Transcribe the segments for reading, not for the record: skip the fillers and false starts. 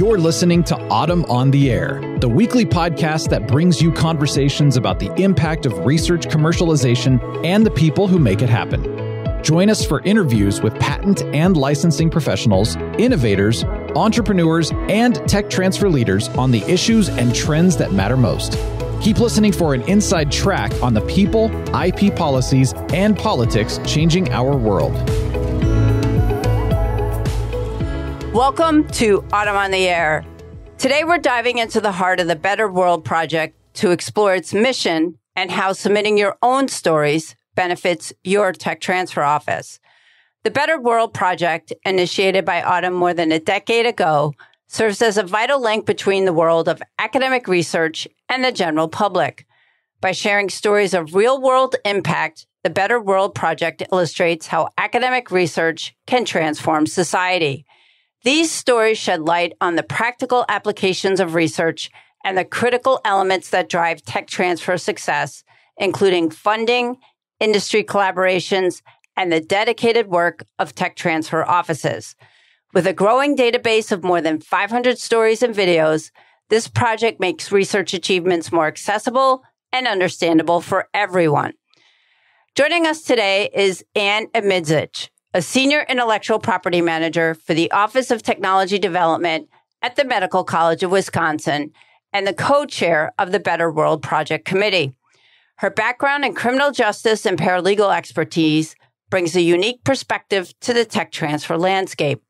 You're listening to Autumn on the Air, the weekly podcast that brings you conversations about the impact of research commercialization and the people who make it happen. Join us for interviews with patent and licensing professionals, innovators, entrepreneurs, and tech transfer leaders on the issues and trends that matter most. Keep listening for an inside track on the people, IP policies, and politics changing our world. Welcome to Autumn on the Air. Today we're diving into the heart of the Better World Project to explore its mission and how submitting your own stories benefits your tech transfer office. The Better World Project, initiated by Autumn more than a decade ago, serves as a vital link between the world of academic research and the general public. By sharing stories of real-world impact, the Better World Project illustrates how academic research can transform society. These stories shed light on the practical applications of research and the critical elements that drive tech transfer success, including funding, industry collaborations, and the dedicated work of tech transfer offices. With a growing database of more than 500 stories and videos, this project makes research achievements more accessible and understandable for everyone. Joining us today is Amidzich, a senior intellectual property manager for the Office of Technology Development at the Medical College of Wisconsin and the co-chair of the Better World Project Committee. Her background in criminal justice and paralegal expertise brings a unique perspective to the tech transfer landscape.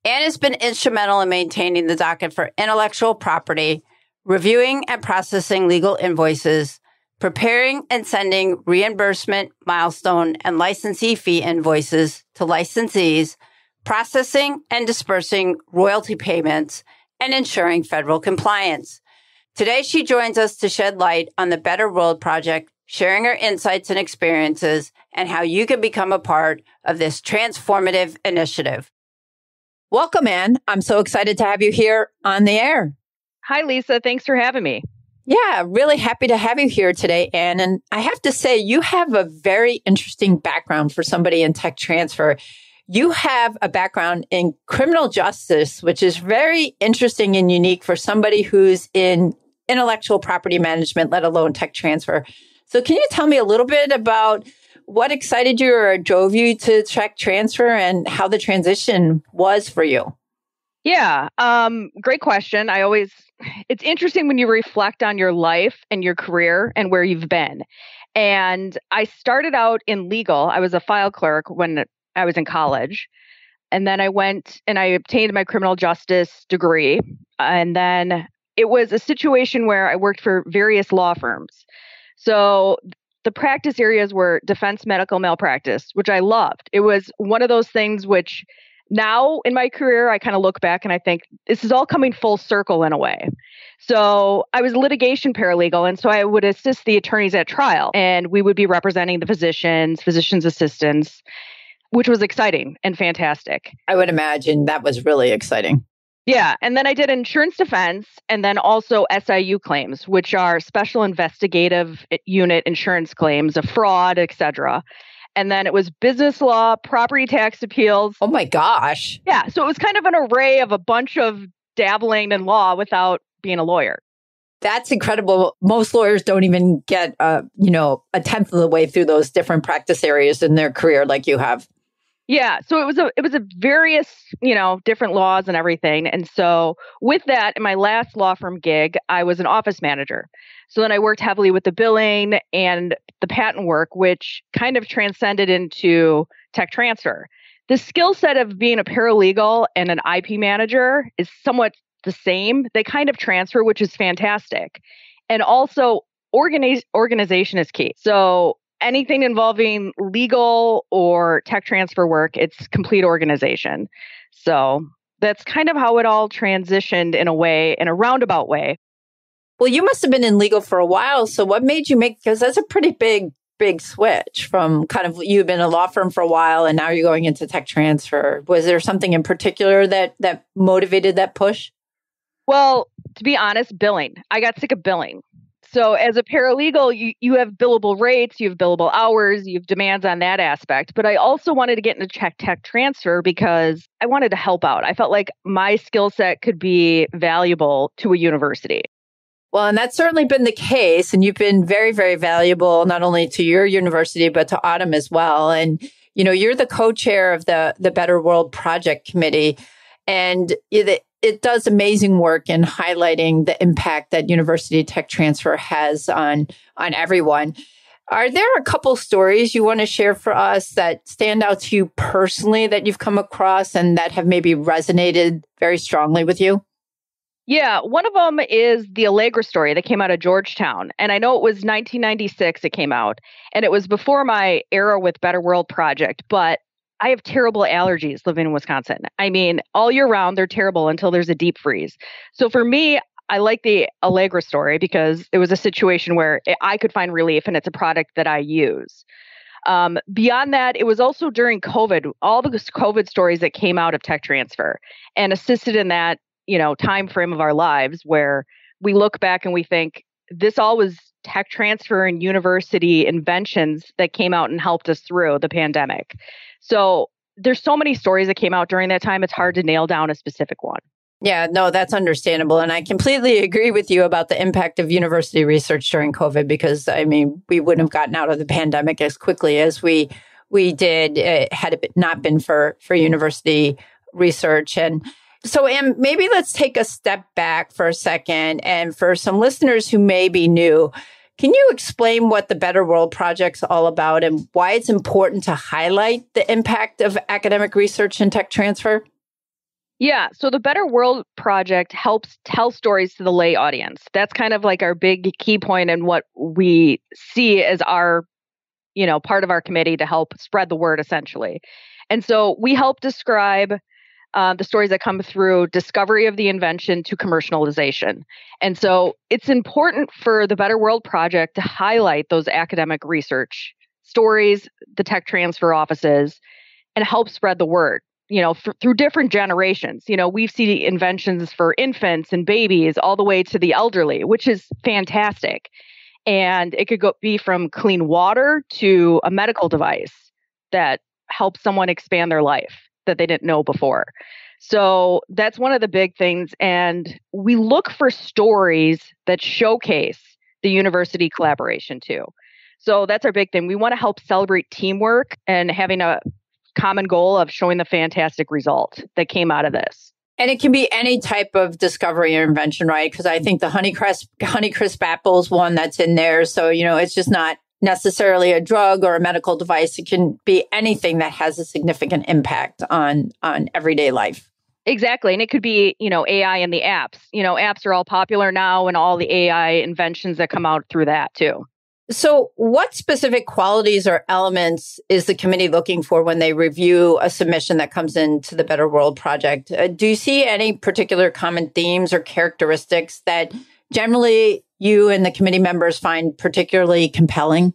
Anne has been instrumental in maintaining the docket for intellectual property, reviewing and processing legal invoices, preparing and sending reimbursement, milestone, and licensee fee invoices to licensees, processing and dispersing royalty payments, and ensuring federal compliance. Today, she joins us to shed light on the Better World Project, sharing her insights and experiences, and how you can become a part of this transformative initiative. Welcome, Anne. I'm so excited to have you here on the air. Hi, Lisa. Thanks for having me. Yeah, really happy to have you here today, Anne. And I have to say, you have a very interesting background for somebody in tech transfer. You have a background in criminal justice, which is very interesting and unique for somebody who's in intellectual property management, let alone tech transfer. So can you tell me a little bit about what excited you or drove you to tech transfer and how the transition was for you? Yeah, great question. It's interesting when you reflect on your life and your career and where you've been. And I started out in legal. I was a file clerk when I was in college. And then I went and I obtained my criminal justice degree. And then it was a situation where I worked for various law firms. So the practice areas were defense medical malpractice, which I loved. It was one of those things which now in my career, I kind of look back and I think this is all coming full circle in a way. So I was litigation paralegal, and so I would assist the attorneys at trial, and we would be representing the physicians' assistants, which was exciting and fantastic. I would imagine that was really exciting. Yeah. And then I did insurance defense and then also SIU claims, which are special investigative unit insurance claims of fraud, et cetera. And then it was business law, property tax appeals. Oh my gosh. Yeah. So it was kind of an array of a bunch of dabbling in law without being a lawyer. That's incredible. Most lawyers don't even get, a tenth of the way through those different practice areas in their career like you have. Yeah. So it was a various, different laws and everything. And so with that, in my last law firm gig, I was an office manager. So then I worked heavily with the billing and the patent work, which kind of transcended into tech transfer. The skill set of being a paralegal and an IP manager is somewhat the same. They kind of transfer, which is fantastic. And also organization is key. So anything involving legal or tech transfer work, it's complete organization. So that's kind of how it all transitioned in a roundabout way. Well, you must have been in legal for a while. So what made you because that's a pretty big switch from kind of you've been a law firm for a while and now you're going into tech transfer. Was there something in particular that motivated that push? Well, to be honest, billing. I got sick of billing. So as a paralegal, you have billable rates, you have billable hours, you have demands on that aspect. But I also wanted to get into tech transfer because I wanted to help out. I felt like my skill set could be valuable to a university. Well, and that's certainly been the case. And you've been very, very valuable, not only to your university, but to Autumn as well. And, you're the co-chair of the Better World Project Committee. And it does amazing work in highlighting the impact that university tech transfer has on everyone. Are there a couple stories you want to share for us that stand out to you personally that you've come across and that have maybe resonated very strongly with you? Yeah, one of them is the Allegra story that came out of Georgetown. And I know it was 1996 it came out. And it was before my era with Better World Project. But I have terrible allergies living in Wisconsin. I mean, all year round, they're terrible until there's a deep freeze. So for me, I like the Allegra story because it was a situation where I could find relief and it's a product that I use. Beyond that, it was also during COVID, all the COVID stories that came out of tech transfer and assisted in that time frame of our lives where we look back and we think this all was tech transfer and university inventions that came out and helped us through the pandemic. So there's so many stories that came out during that time. It's hard to nail down a specific one. Yeah, no, that's understandable. And I completely agree with you about the impact of university research during COVID, because we wouldn't have gotten out of the pandemic as quickly as we did had it not been for university research. And so, Em, maybe let's take a step back for a second. And for some listeners who may be new, can you explain what the Better World Project's all about and why it's important to highlight the impact of academic research and tech transfer? Yeah, so the Better World Project helps tell stories to the lay audience. That's kind of like our big key point and what we see as our, part of our committee to help spread the word, essentially. And so we help describe the stories that come through discovery of the invention to commercialization. And so it's important for the Better World Project to highlight those academic research stories, the tech transfer offices, and help spread the word, through different generations. We've seen inventions for infants and babies all the way to the elderly, which is fantastic. And it could be from clean water to a medical device that helps someone expand their life that they didn't know before. So that's one of the big things. And we look for stories that showcase the university collaboration too. So that's our big thing. We want to help celebrate teamwork and having a common goal of showing the fantastic result that came out of this. And it can be any type of discovery or invention, right? Because I think the Honeycrisp apple is one that's in there. So, it's just not necessarily a drug or a medical device. It can be anything that has a significant impact on everyday life. Exactly. And it could be, AI and the apps. Apps are all popular now and all the AI inventions that come out through that too. So what specific qualities or elements is the committee looking for when they review a submission that comes into the Better World Project? Do you see any particular common themes or characteristics that generally you and the committee members find particularly compelling?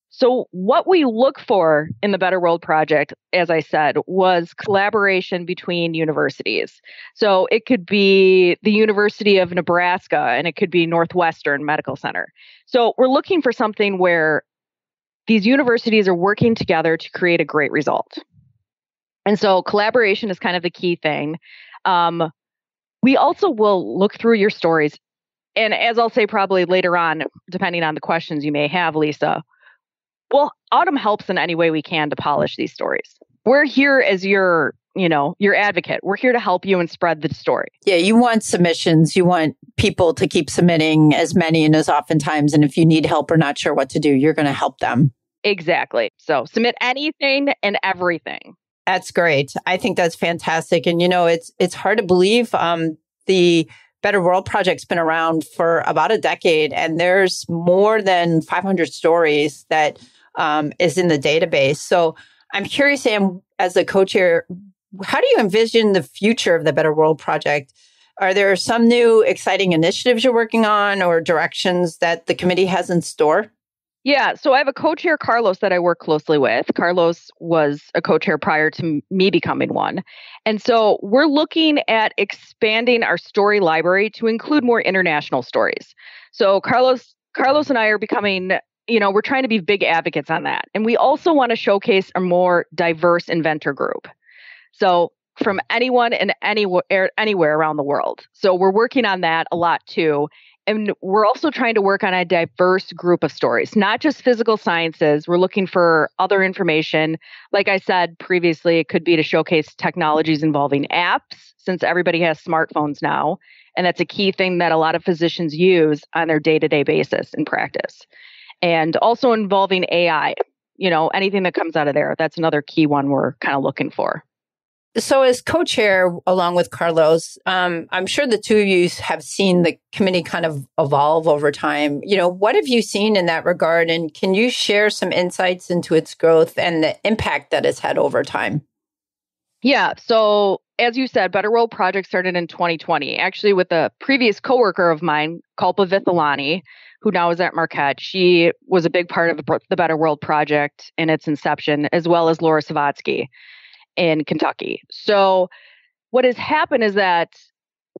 So what we look for in the Better World Project, as I said, was collaboration between universities. So it could be the University of Nebraska and it could be Northwestern Medical Center. So we're looking for something where these universities are working together to create a great result. And so collaboration is kind of the key thing. We also will look through your stories. And as I'll say probably later on, depending on the questions you may have, Lisa, well, Autumn helps in any way we can to polish these stories. We're here as your advocate. We're here to help you and spread the story. Yeah, you want submissions. You want people to keep submitting as many and as often times. And if you need help or not sure what to do, you're going to help them. Exactly. So submit anything and everything. That's great. I think that's fantastic. And, it's hard to believe the Better World Project's been around for about a decade, and there's more than 500 stories that is in the database. So I'm curious, Sam, as the co-chair, how do you envision the future of the Better World Project? Are there some new exciting initiatives you're working on or directions that the committee has in store? Yeah, so I have a co-chair, Carlos, that I work closely with. Carlos was a co-chair prior to me becoming one. And so we're looking at expanding our story library to include more international stories. So Carlos Carlos and I are becoming, we're trying to be big advocates on that. And we also want to showcase a more diverse inventor group. So from anyone and anywhere around the world. So we're working on that a lot too. And we're also trying to work on a diverse group of stories, not just physical sciences. We're looking for other information. Like I said previously, it could be to showcase technologies involving apps, since everybody has smartphones now. And that's a key thing that a lot of physicians use on their day-to-day basis in practice. And also involving AI, anything that comes out of there. That's another key one we're kind of looking for. So as co-chair, along with Carlos, I'm sure the two of you have seen the committee kind of evolve over time. What have you seen in that regard? And can you share some insights into its growth and the impact that it's had over time? Yeah. So as you said, Better World Project started in 2020, actually with a previous coworker of mine, Kalpa Vithalani, who now is at Marquette. She was a big part of the Better World Project in its inception, as well as Laura Savatsky in Kentucky. So what has happened is that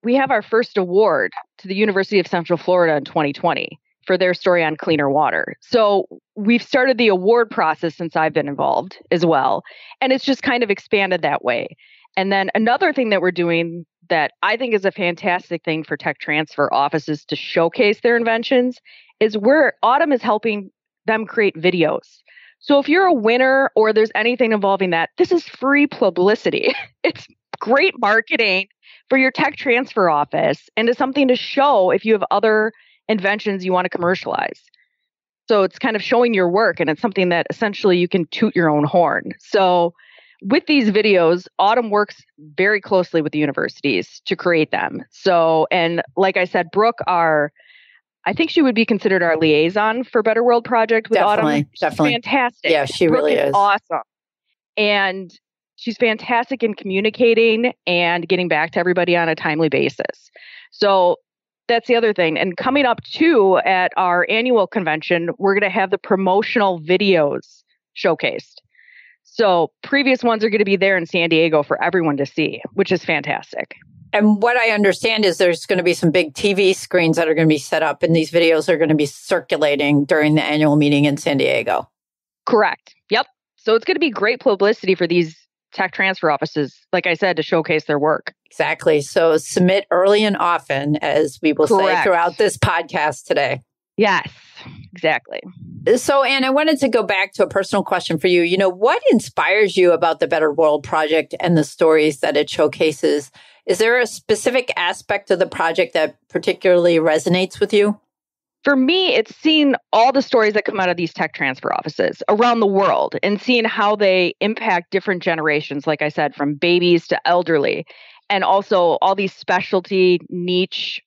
we have our first award to the University of Central Florida in 2020 for their story on cleaner water. So we've started the award process since I've been involved as well. And it's just kind of expanded that way. And then another thing that we're doing that I think is a fantastic thing for tech transfer offices to showcase their inventions is where Autumn is helping them create videos. So if you're a winner or there's anything involving that, this is free publicity. It's great marketing for your tech transfer office and it's something to show if you have other inventions you want to commercialize. So it's kind of showing your work and it's something that essentially you can toot your own horn. So with these videos, Autumn works very closely with the universities to create them. So, and like I said, Brooke, I think she would be considered our liaison for Better World Project with Autumn. Definitely. Fantastic. Yeah, she Brooke really is. Awesome. And she's fantastic in communicating and getting back to everybody on a timely basis. So that's the other thing. And coming up too at our annual convention, we're going to have the promotional videos showcased. So previous ones are going to be there in San Diego for everyone to see, which is fantastic. And what I understand is there's going to be some big TV screens that are going to be set up and these videos are going to be circulating during the annual meeting in San Diego. Correct. Yep. So it's going to be great publicity for these tech transfer offices, like I said, to showcase their work. Exactly. So submit early and often, as we will say throughout this podcast today. Yes, exactly. So, Anne, I wanted to go back to a personal question for you. What inspires you about the Better World Project and the stories that it showcases? Is there a specific aspect of the project that particularly resonates with you? For me, it's seeing all the stories that come out of these tech transfer offices around the world and seeing how they impact different generations, like I said, from babies to elderly, and also all these specialty niche,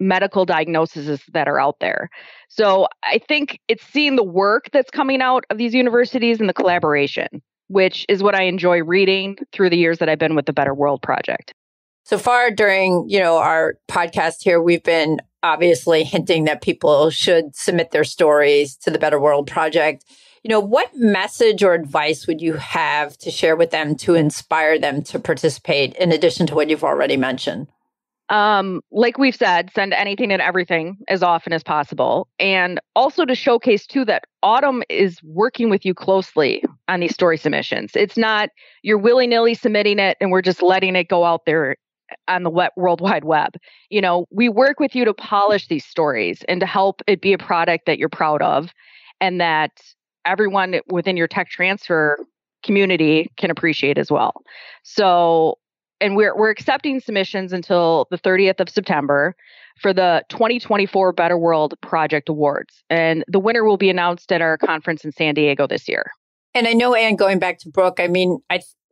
medical diagnoses that are out there. So I think it's seeing the work that's coming out of these universities and the collaboration, which is what I enjoy reading through the years that I've been with the Better World Project. So far during, our podcast here, we've been obviously hinting that people should submit their stories to the Better World Project. What message or advice would you have to share with them to inspire them to participate in addition to what you've already mentioned? Like we've said, send anything and everything as often as possible. And also to showcase too that Autumn is working with you closely on these story submissions. It's not you're willy-nilly submitting it and we're just letting it go out there on the World Wide Web. We work with you to polish these stories and to help it be a product that you're proud of and that everyone within your tech transfer community can appreciate as well. So, and we're accepting submissions until the 30th of September for the 2024 Better World Project Awards. And the winner will be announced at our conference in San Diego this year. And I know, Anne, going back to Brooke,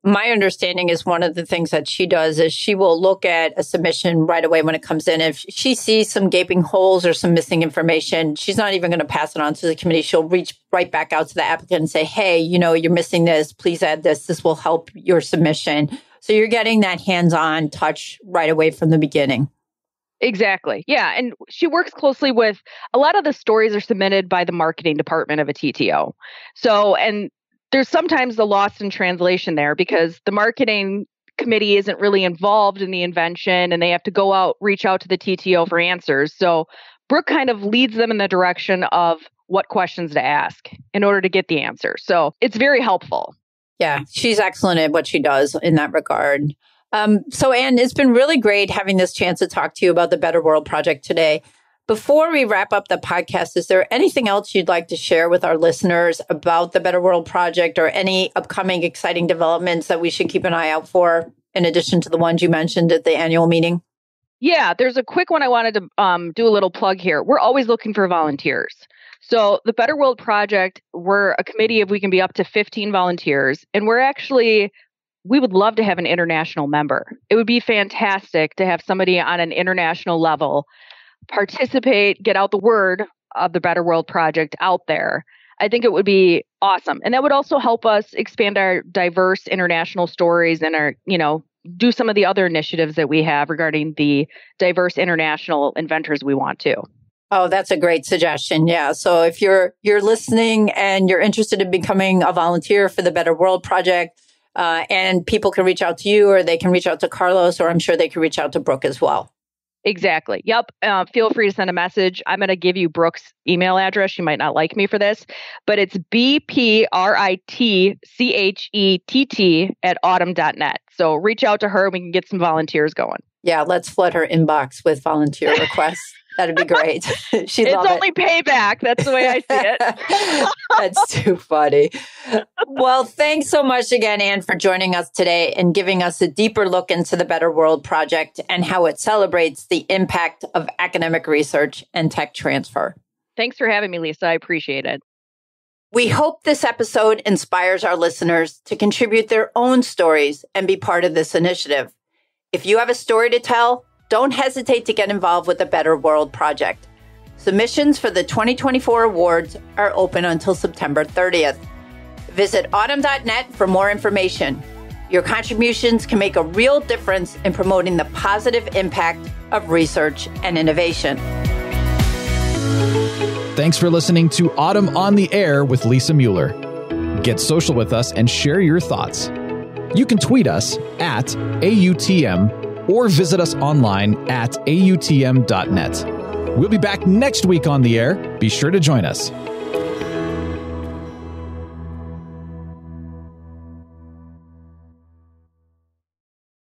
my understanding is one of the things that she does is she will look at a submission right away when it comes in. If she sees some gaping holes or some missing information, she's not even going to pass it on to the committee. She'll reach right back out to the applicant and say, hey, you're missing this. Please add this. This will help your submission. So you're getting that hands-on touch right away from the beginning. Exactly. Yeah. And she works closely with a lot of the stories are submitted by the marketing department of a TTO. So, and there's sometimes the lost in translation there because the marketing committee isn't really involved in the invention and they have to reach out to the TTO for answers. So Brooke kind of leads them in the direction of what questions to ask in order to get the answer. So it's very helpful. Yeah, she's excellent at what she does in that regard. So Anne, it's been really great having this chance to talk to you about the Better World Project today. Before we wrap up the podcast, is there anything else you'd like to share with our listeners about the Better World Project or any upcoming exciting developments that we should keep an eye out for in addition to the ones you mentioned at the annual meeting? Yeah, there's a quick one I wanted to do a little plug here. We're always looking for volunteers. So the Better World Project, we're a committee of we can be up to 15 volunteers. And we would love to have an international member. It would be fantastic to have somebody on an international level participate, get out the word of the Better World Project out there. I think it would be awesome. And that would also help us expand our diverse international stories and our, do some of the other initiatives that we have regarding the diverse international inventors we want to. Oh, that's a great suggestion. Yeah. So if you're listening and you're interested in becoming a volunteer for the Better World Project, and people can reach out to you or they can reach out to Carlos, or I'm sure they can reach out to Brooke as well. Exactly. Yep. Feel free to send a message. I'm going to give you Brooke's email address. She might not like me for this, but it's bpritchett@autumn.net. So reach out to her and we can get some volunteers going. Yeah, let's flood her inbox with volunteer requests. That'd be great. It's only payback. That's the way I see it. That's too funny. Well, thanks so much again, Anne, for joining us today and giving us a deeper look into the Better World Project and how it celebrates the impact of academic research and tech transfer. Thanks for having me, Lisa. I appreciate it. We hope this episode inspires our listeners to contribute their own stories and be part of this initiative. If you have a story to tell, don't hesitate to get involved with the Better World Project. Submissions for the 2024 awards are open until September 30th. Visit autumn.net for more information. Your contributions can make a real difference in promoting the positive impact of research and innovation. Thanks for listening to Autumn on the Air with Lisa Mueller. Get social with us and share your thoughts. You can tweet us at AUTM or visit us online at autm.net. We'll be back next week on the air. Be sure to join us.